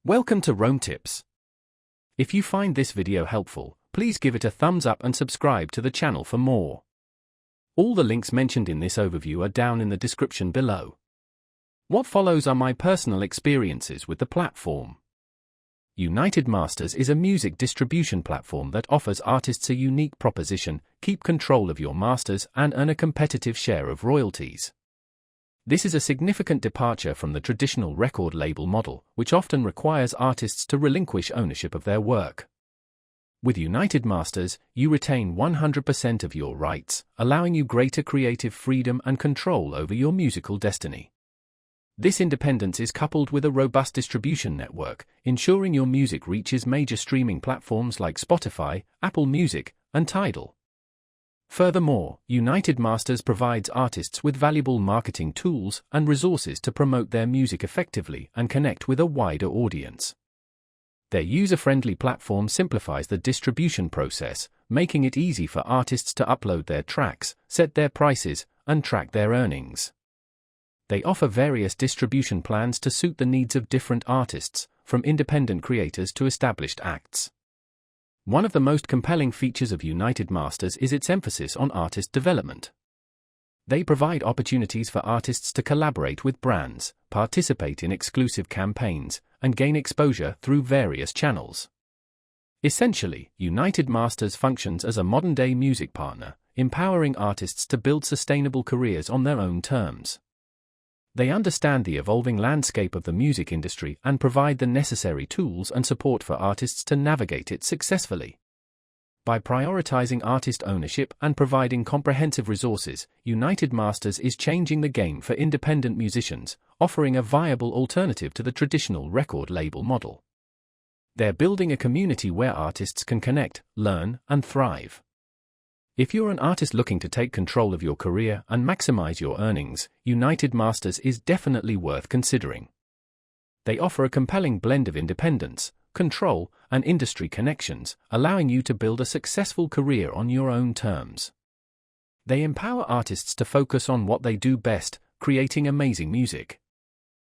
Welcome to Rome Tips. If you find this video helpful, please give it a thumbs up and subscribe to the channel for more. All the links mentioned in this overview are down in the description below. What follows are my personal experiences with the platform. UnitedMasters is a music distribution platform that offers artists a unique proposition: keep control of your masters and earn a competitive share of royalties. This is a significant departure from the traditional record label model, which often requires artists to relinquish ownership of their work. With UnitedMasters, you retain 100% of your rights, allowing you greater creative freedom and control over your musical destiny. This independence is coupled with a robust distribution network, ensuring your music reaches major streaming platforms like Spotify, Apple Music, and Tidal. Furthermore, UnitedMasters provides artists with valuable marketing tools and resources to promote their music effectively and connect with a wider audience. Their user-friendly platform simplifies the distribution process, making it easy for artists to upload their tracks, set their prices, and track their earnings. They offer various distribution plans to suit the needs of different artists, from independent creators to established acts. One of the most compelling features of UnitedMasters is its emphasis on artist development. They provide opportunities for artists to collaborate with brands, participate in exclusive campaigns, and gain exposure through various channels. Essentially, UnitedMasters functions as a modern-day music partner, empowering artists to build sustainable careers on their own terms. They understand the evolving landscape of the music industry and provide the necessary tools and support for artists to navigate it successfully. By prioritizing artist ownership and providing comprehensive resources, UnitedMasters is changing the game for independent musicians, offering a viable alternative to the traditional record label model. They're building a community where artists can connect, learn, and thrive. If you're an artist looking to take control of your career and maximize your earnings, UnitedMasters is definitely worth considering. They offer a compelling blend of independence, control, and industry connections, allowing you to build a successful career on your own terms. They empower artists to focus on what they do best, creating amazing music.